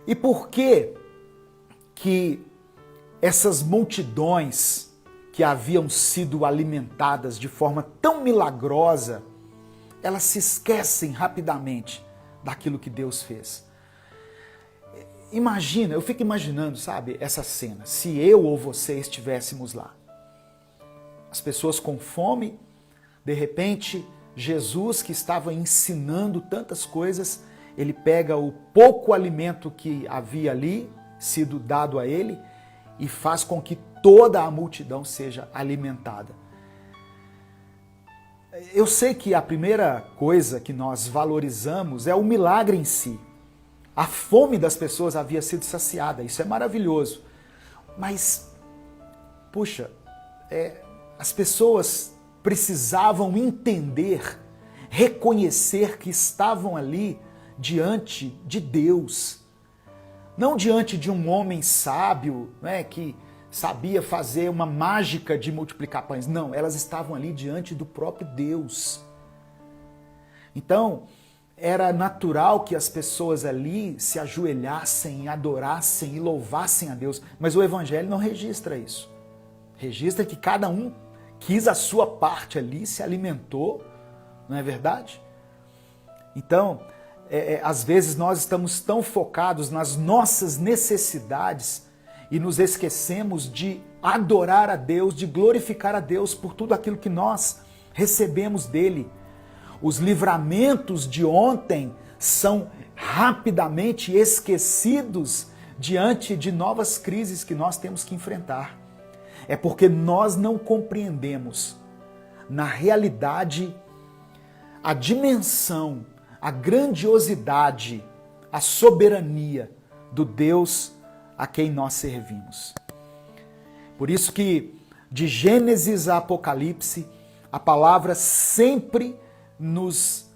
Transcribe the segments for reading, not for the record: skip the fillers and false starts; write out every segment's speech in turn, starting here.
E por que essas multidões que haviam sido alimentadas de forma tão milagrosa, elas se esquecem rapidamente daquilo que Deus fez? Imagina, eu fico imaginando, sabe, essa cena. Se eu ou você estivéssemos lá. As pessoas com fome, de repente, Jesus, que estava ensinando tantas coisas, ele pega o pouco alimento que havia ali, sido dado a ele, e faz com que toda a multidão seja alimentada. Eu sei que a primeira coisa que nós valorizamos é o milagre em si. A fome das pessoas havia sido saciada, isso é maravilhoso. Mas, puxa, as pessoas precisavam entender, reconhecer que estavam ali diante de Deus. Não diante de um homem sábio, né, que sabia fazer uma mágica de multiplicar pães. Não, elas estavam ali diante do próprio Deus. Então, era natural que as pessoas ali se ajoelhassem, adorassem e louvassem a Deus. Mas o Evangelho não registra isso. Registra que cada um quis a sua parte ali, se alimentou, não é verdade? Então, às vezes nós estamos tão focados nas nossas necessidades e nos esquecemos de adorar a Deus, de glorificar a Deus por tudo aquilo que nós recebemos dele. Os livramentos de ontem são rapidamente esquecidos diante de novas crises que nós temos que enfrentar. É porque nós não compreendemos, na realidade, a dimensão, a grandiosidade, a soberania do Deus a quem nós servimos. Por isso que, de Gênesis a Apocalipse, a palavra sempre nos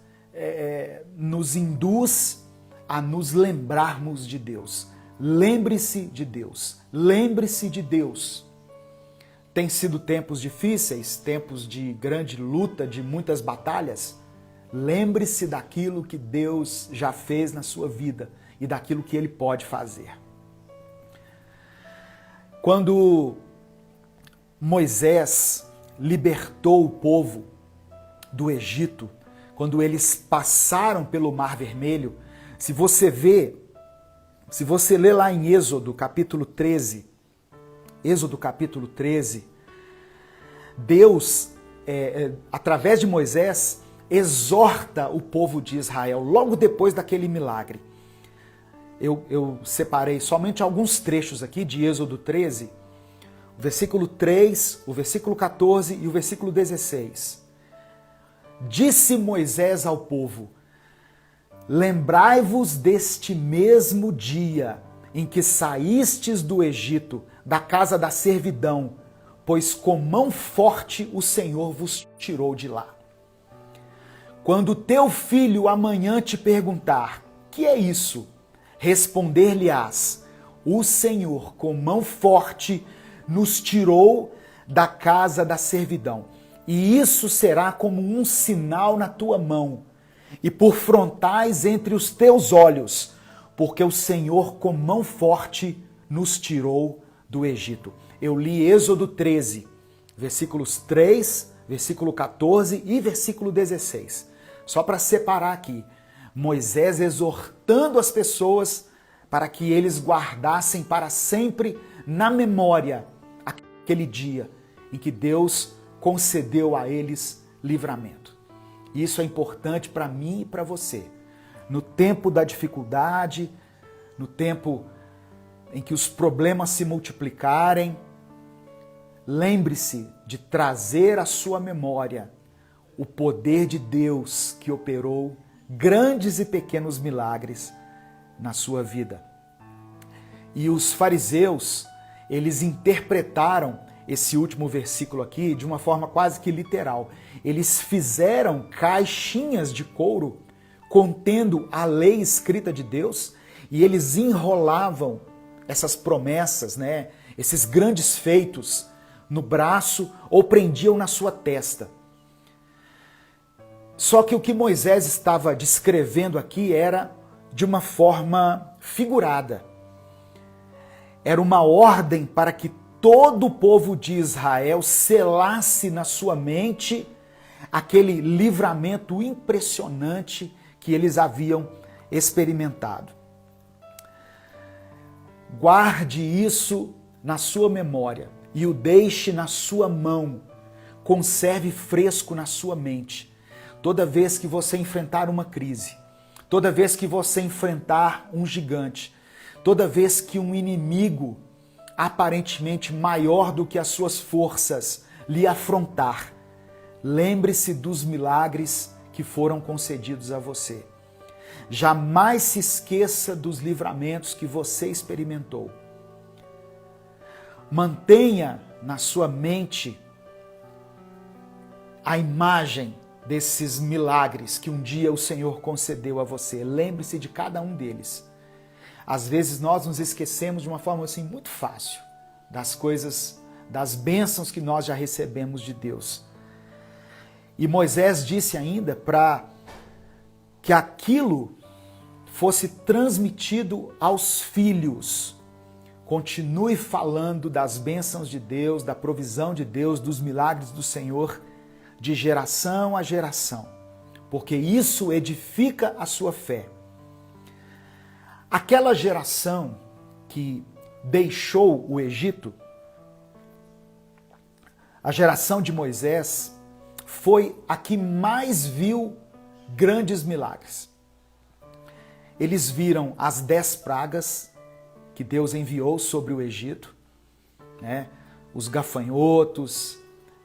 induz a nos lembrarmos de Deus. Lembre-se de Deus. Lembre-se de Deus. Tem sido tempos difíceis, tempos de grande luta, de muitas batalhas. Lembre-se daquilo que Deus já fez na sua vida e daquilo que Ele pode fazer. Quando Moisés libertou o povo do Egito, quando eles passaram pelo Mar Vermelho, se você ler lá em Êxodo capítulo 13, Deus, através de Moisés, exorta o povo de Israel, logo depois daquele milagre. Eu separei somente alguns trechos aqui de Êxodo 13, o versículo 3, o versículo 14 e o versículo 16. Disse Moisés ao povo: lembrai-vos deste mesmo dia em que saístes do Egito, da casa da servidão, pois com mão forte o Senhor vos tirou de lá. Quando teu filho amanhã te perguntar: que é isso? Responder-lhe-ás: o Senhor com mão forte nos tirou da casa da servidão. E isso será como um sinal na tua mão e por frontais entre os teus olhos, porque o Senhor com mão forte nos tirou do Egito. Eu li Êxodo 13, versículos 3, versículo 14 e versículo 16. Só para separar aqui, Moisés exortando as pessoas para que eles guardassem para sempre na memória aquele dia em que Deus concedeu a eles livramento. Isso é importante para mim e para você. No tempo da dificuldade, no tempo em que os problemas se multiplicarem, lembre-se de trazer à sua memória o poder de Deus que operou grandes e pequenos milagres na sua vida. E os fariseus, eles interpretaram esse último versículo aqui de uma forma quase que literal. Eles fizeram caixinhas de couro contendo a lei escrita de Deus e eles enrolavam essas promessas, né, esses grandes feitos no braço ou prendiam na sua testa. Só que o que Moisés estava descrevendo aqui era de uma forma figurada. Era uma ordem para que todo o povo de Israel selasse na sua mente aquele livramento impressionante que eles haviam experimentado. Guarde isso na sua memória e o deixe na sua mão. Conserve fresco na sua mente. Toda vez que você enfrentar uma crise, toda vez que você enfrentar um gigante, toda vez que um inimigo aparentemente maior do que as suas forças lhe afrontar, lembre-se dos milagres que foram concedidos a você. Jamais se esqueça dos livramentos que você experimentou. Mantenha na sua mente a imagem desses milagres que um dia o Senhor concedeu a você. Lembre-se de cada um deles. Às vezes nós nos esquecemos de uma forma assim muito fácil das coisas, das bênçãos que nós já recebemos de Deus. E Moisés disse ainda para que aquilo fosse transmitido aos filhos. Continue falando das bênçãos de Deus, da provisão de Deus, dos milagres do Senhor, de geração a geração, porque isso edifica a sua fé. Aquela geração que deixou o Egito, a geração de Moisés, foi a que mais viu grandes milagres. Eles viram as 10 pragas que Deus enviou sobre o Egito, né? Os gafanhotos,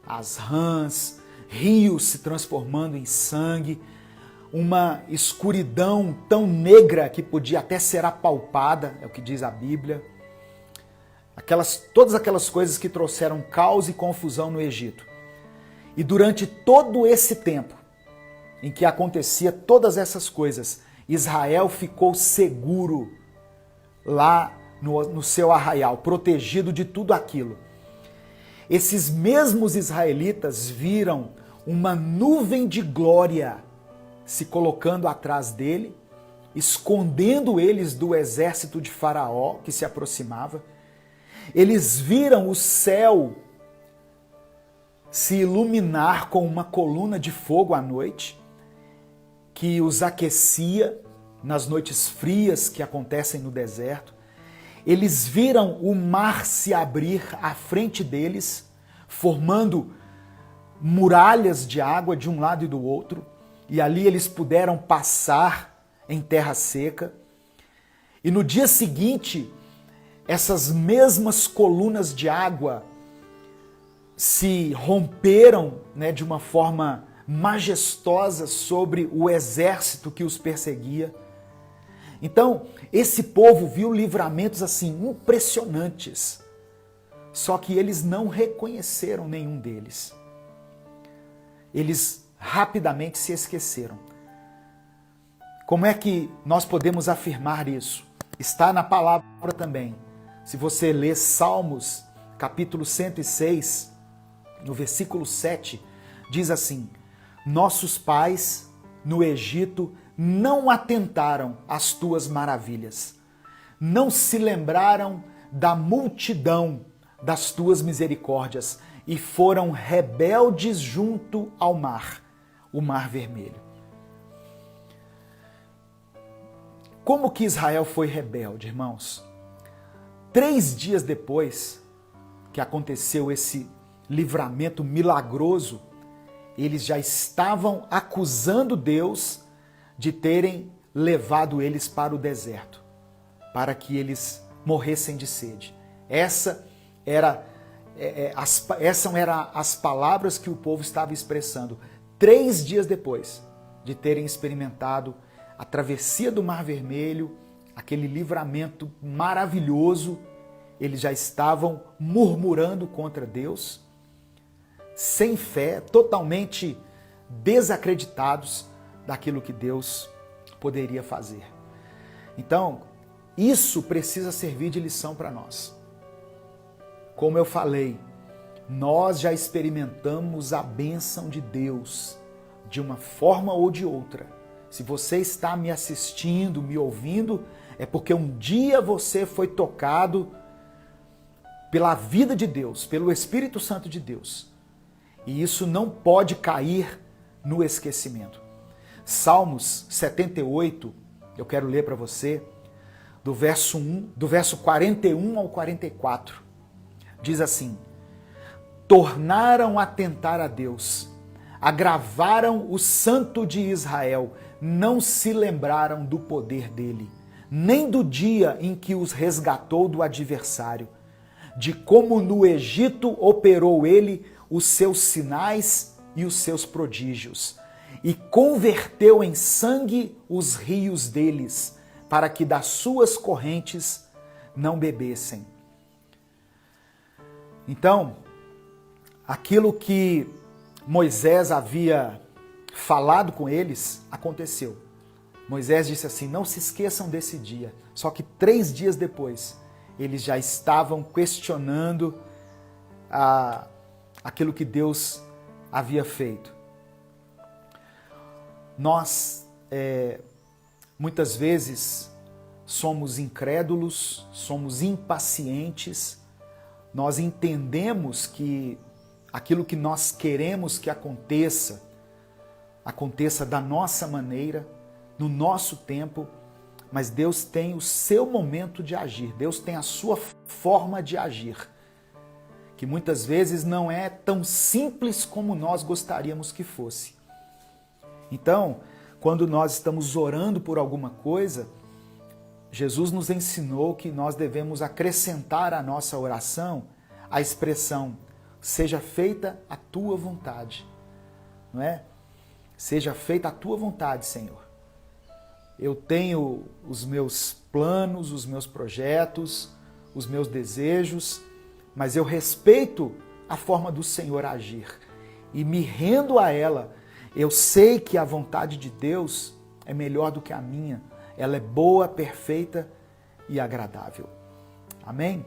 as rãs, rios se transformando em sangue, uma escuridão tão negra que podia até ser apalpada, é o que diz a Bíblia. Todas aquelas coisas que trouxeram caos e confusão no Egito. E durante todo esse tempo em que acontecia todas essas coisas, Israel ficou seguro lá no seu arraial, protegido de tudo aquilo. Esses mesmos israelitas viram uma nuvem de glória se colocando atrás dele, escondendo eles do exército de Faraó que se aproximava. Eles viram o céu se iluminar com uma coluna de fogo à noite, que os aquecia nas noites frias que acontecem no deserto. Eles viram o mar se abrir à frente deles, formando muralhas de água de um lado e do outro, e ali eles puderam passar em terra seca. E no dia seguinte, essas mesmas colunas de água se romperam, né, de uma forma majestosa sobre o exército que os perseguia. Então, esse povo viu livramentos assim impressionantes, só que eles não reconheceram nenhum deles. Eles rapidamente se esqueceram. Como é que nós podemos afirmar isso? Está na palavra também. Se você ler Salmos, capítulo 106, no versículo 7, diz assim: nossos pais no Egito não atentaram às tuas maravilhas, não se lembraram da multidão das tuas misericórdias e foram rebeldes junto ao mar, o Mar Vermelho. Como que Israel foi rebelde, irmãos? 3 dias depois que aconteceu esse livramento milagroso, eles já estavam acusando Deus de terem levado eles para o deserto, para que eles morressem de sede. Essas eram as palavras que o povo estava expressando 3 dias depois de terem experimentado a travessia do Mar Vermelho, aquele livramento maravilhoso. Eles já estavam murmurando contra Deus, sem fé, totalmente desacreditados daquilo que Deus poderia fazer. Então, isso precisa servir de lição para nós. Como eu falei, nós já experimentamos a bênção de Deus de uma forma ou de outra. Se você está me assistindo, me ouvindo, é porque um dia você foi tocado pela vida de Deus, pelo Espírito Santo de Deus. E isso não pode cair no esquecimento. Salmos 78, eu quero ler para você, do verso 41 ao 44. Diz assim: tornaram a tentar a Deus, agravaram o Santo de Israel, não se lembraram do poder dele, nem do dia em que os resgatou do adversário, de como no Egito operou ele os seus sinais e os seus prodígios, e converteu em sangue os rios deles, para que das suas correntes não bebessem. Então, aquilo que Moisés havia falado com eles aconteceu. Moisés disse assim: não se esqueçam desse dia. Só que 3 dias depois, eles já estavam questionando aquilo que Deus havia feito. Nós, muitas vezes, somos incrédulos, somos impacientes, nós entendemos que aquilo que nós queremos que aconteça da nossa maneira, no nosso tempo, mas Deus tem o seu momento de agir, Deus tem a sua forma de agir, que muitas vezes não é tão simples como nós gostaríamos que fosse. Então, quando nós estamos orando por alguma coisa, Jesus nos ensinou que nós devemos acrescentar à nossa oração a expressão: seja feita a tua vontade, não é? Seja feita a tua vontade, Senhor. Eu tenho os meus planos, os meus projetos, os meus desejos, mas eu respeito a forma do Senhor agir e me rendo a ela. Eu sei que a vontade de Deus é melhor do que a minha. Ela é boa, perfeita e agradável. Amém?